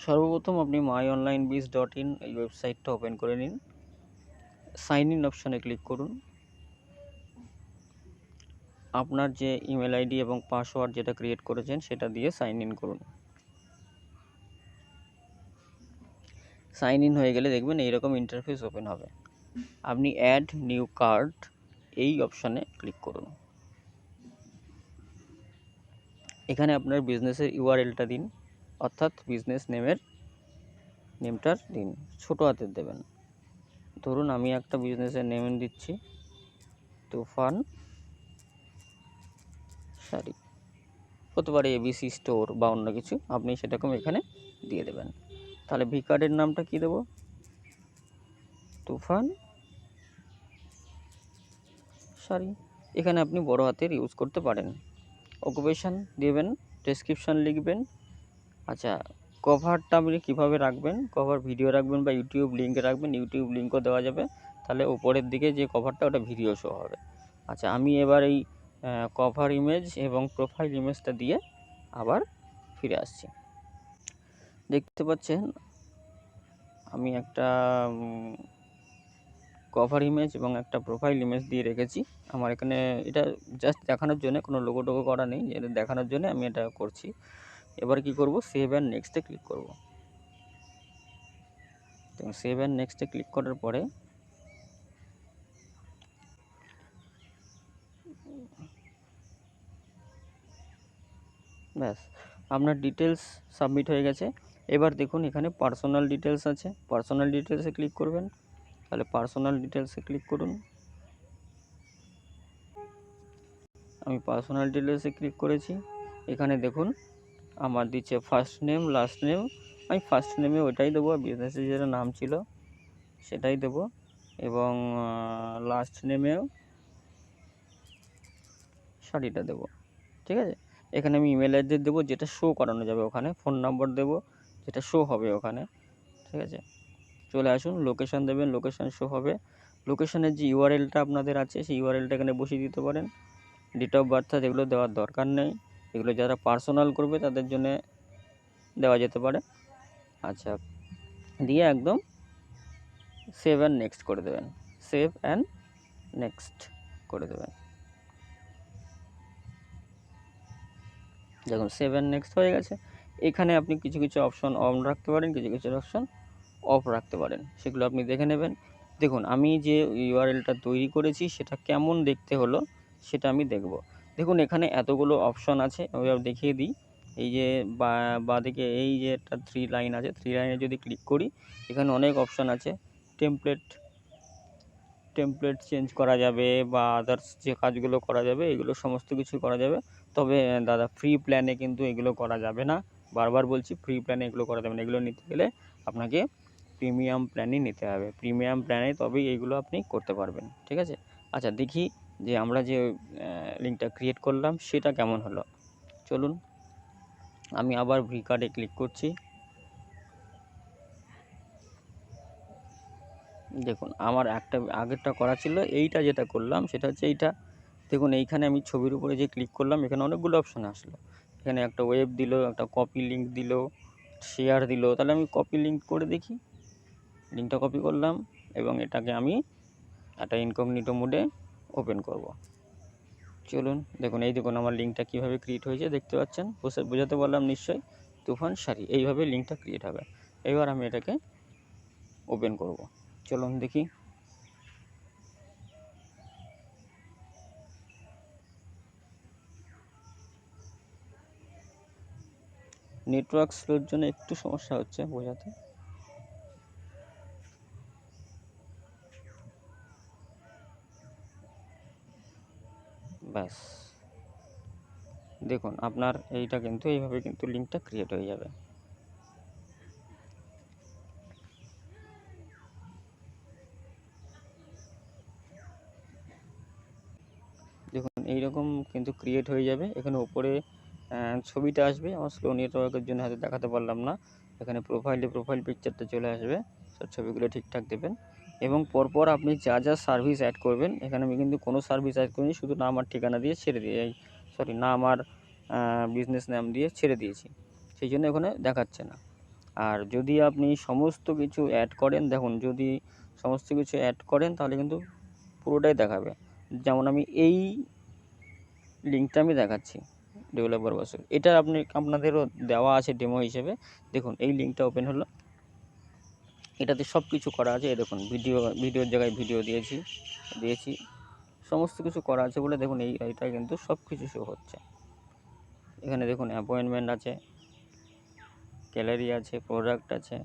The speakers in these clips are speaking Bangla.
সর্বপ্রথম আপনি myonlinebiz.in এই ওয়েবসাইটটা ওপেন করে নিন। সাইন ইন অপশানে ক্লিক করুন। আপনার যে ইমেল আইডি এবং পাসওয়ার্ড যেটা ক্রিয়েট করেছেন সেটা দিয়ে সাইন ইন করুন। সাইন ইন হয়ে গেলে দেখবেন এইরকম ইন্টারফেস ওপেন হবে। আপনি অ্যাড নিউ কার্ড এই অপশানে ক্লিক করুন। এখানে আপনার বিজনেসের ইউআরএলটা দিন, অর্থাৎ বিজনেস নেমটার দিন, ছোটো হাতের দেবেন। ধরুন আমি একটা বিজনেসের নেম দিচ্ছি তুফান শাড়ি, হতে পারে এবিসি স্টোর বা অন্য কিছু, আপনি সেরকম এখানে দিয়ে দেবেন। তাহলে ভি কার্ডের নামটা কি দেব? তুফান শাড়ি। এখানে আপনি বড় হাতের ইউজ করতে পারেন। অকুপেশন দেবেন, ডেসক্রিপশন লিখবেন। আচ্ছা, কভারটা আপনি কীভাবে রাখবেন? কভার ভিডিও রাখবেন বা ইউটিউব লিঙ্ক রাখবেন, ইউটিউব লিঙ্কও দেওয়া যাবে, তাহলে উপরের দিকে যে কভারটা ওটা ভিডিও শো হবে। আচ্ছা, আমি এবার এই কভার ইমেজ এবং প্রোফাইল ইমেজটা দিয়ে আবার ফিরে আসছি। দেখতে পাচ্ছেন আমি একটা কভার ইমেজ এবং একটা প্রোফাইল ইমেজ দিয়ে রেখেছি। আমার এখানে এটা জাস্ট দেখানোর জন্য, কোনো লোগো টোগো করা নেই, এটা দেখানোর জন্য আমি এটা করছি। এবার কি করব? সেভ অ্যান্ড নেক্সটে ক্লিক করব। তো সেভ অ্যান্ড নেক্সটে ক্লিক করার পরে ব্যাস আপনার ডিটেলস সাবমিট হয়ে গেছে। এবার দেখুন এখানে পার্সোনাল ডিটেলস আছে, পার্সোনাল ডিটেলসে ক্লিক করবেন। তাহলে পার্সোনাল ডিটেলসে ক্লিক করুন। আমি পার্সোনাল ডিটেলসে ক্লিক করেছি। এখানে দেখুন আমার দিচ্ছে ফার্স্ট নেম, লাস্ট নেম। আমি ফার্স্ট নেমে ওইটাই দেবো, বিজনেসের যেটা নাম ছিল সেটাই দেবো, এবং লাস্ট নেমেও শাড়িটা দেবো। ঠিক আছে, এখানে আমি ইমেল অ্যাড্রেস দেবো, যেটা শো করানো যাবে ওখানে। ফোন নম্বর দেবো, যেটা শো হবে ওখানে। ঠিক আছে, চলে আসুন। লোকেশান দেবেন, লোকেশান শো হবে। লোকেশানের যে ইউআরএলটা আপনাদের আছে সেই ইউআরএলটা এখানে বসিয়ে দিতে পারেন। ডেট অফ বার্থ এগুলো দেওয়ার দরকার নেই, এগুলো যারা পার্সোনাল করবে তাদের জন্য দেওয়া যেতে পারে। আচ্ছা, দিয়ে একদম সেভ অ্যান্ড নেক্সট করে দেবেন, সেভ অ্যান্ড নেক্সট করে দেবেন। দেখুন সেভ অ্যান্ড নেক্সট হয়ে গেছে। এখানে আপনি কিছু কিছু অপশন অন রাখতে পারেন, কিছু কিছু অপশন অফ রাখতে পারেন, সেগুলো আপনি দেখে নেবেন। দেখুন আমি যে ইউআরএলটা তৈরি করেছি সেটা কেমন দেখতে হলো সেটা আমি দেখব। দেখুন এখানে এতগুলো অপশন আছে, আমি দেখিয়ে দিই। এই যে বাঁদিকে এই যে একটা 3 লাইন আছে, 3 লাইনে যদি ক্লিক করি এখানে অনেক অপশন আছে। টেমপ্লেট চেঞ্জ করা যাবে বা আদার্স যে কাজগুলো করা যাবে এগুলো সমস্ত কিছু করা যাবে। তবে দাদা ফ্রি প্ল্যানে কিন্তু এগুলো করা যাবে না, বারবার বলছি, ফ্রি প্ল্যানে এগুলো করা যাবে না। এগুলো নিতে গেলে আপনাকে প্রিমিয়াম প্ল্যানই নিতে হবে, প্রিমিয়াম প্ল্যানে তবেই এইগুলো আপনি করতে পারবেন। ঠিক আছে, আচ্ছা দেখি যে আমরা যে লিঙ্কটা ক্রিয়েট করলাম সেটা কেমন হলো। চলুন আমি আবার ভি কার্ডে ক্লিক করছি। দেখুন আমার একটা আগেরটা করা ছিল, এইটা যেটা করলাম সেটা হচ্ছে এইটা। দেখুন এইখানে আমি ছবির উপরে যে ক্লিক করলাম এখানে অনেকগুলো অপশান আসলো। এখানে একটা ওয়েব দিল, একটা কপি লিঙ্ক দিল, শেয়ার দিল। তাহলে আমি কপি লিঙ্ক করে দেখি, লিঙ্কটা কপি করলাম এবং এটাকে আমি একটা ইনকগনিটো মোডে ওপেন করব। চলুন দেখুন, এই দেখুন আমার লিঙ্কটা কীভাবে ক্রিয়েট হয়েছে দেখতে পাচ্ছেন, বোঝাতে পারলাম নিশ্চয়ই। তুফান শাড়ি, এইভাবে লিঙ্কটা ক্রিয়েট হবে। এবার আমি এটাকে ওপেন করব। চলুন দেখি। নেটওয়ার্ক স্লোর জন্য একটু সমস্যা হচ্ছে বোঝাতে। ব্যাস দেখুন আপনার এইটা কিন্তু এইভাবে কিন্তু লিঙ্কটা ক্রিয়েট হয়ে যাবে। দেখুন এইরকম কিন্তু ক্রিয়েট হয়ে যাবে। এখানে উপরে ছবিটা আসবে, আমার স্লো নেটওয়ার্কের জন্য হয়তো দেখাতে পারলাম না। এখানে প্রোফাইল পিকচারটা চলে আসবে, সব ছবিগুলো ঠিকঠাক দেবেন এবং পরপর আপনি যা যা সার্ভিস অ্যাড করবেন। এখানে আমি কিন্তু কোনো সার্ভিস অ্যাড করিনি, শুধু নাম আর ঠিকানা দিয়ে ছেড়ে দিয়ে নাম আর বিজনেস নাম দিয়ে ছেড়ে দিয়েছি, সেই জন্য ওখানে দেখাচ্ছে না। আর যদি আপনি সমস্ত কিছু অ্যাড করেন, দেখুন যদি সমস্ত কিছু অ্যাড করেন তাহলে কিন্তু পুরোটাই দেখাবে। যেমন আমি এই লিঙ্কটা আমি দেখাচ্ছি ডেভেলপার বসে, এটা আপনাদেরও দেওয়া আছে ডেমো হিসেবে। দেখুন এই লিঙ্কটা ওপেন হলো, এটাতে সব কিছু করা আছে। এই দেখুন ভিডিওর জায়গায় ভিডিও দিয়েছি সমস্ত কিছু করা আছে বলে দেখুন এইটা কিন্তু সব কিছু শো হচ্ছে। এখানে দেখুন অ্যাপয়েন্টমেন্ট আছে, গ্যালারি আছে, প্রোডাক্ট আছে,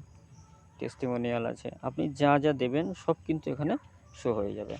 টেস্টিমোনিয়াল আছে, আপনি যা যা দেবেন সব কিন্তু এখানে শো হয়ে যাবে।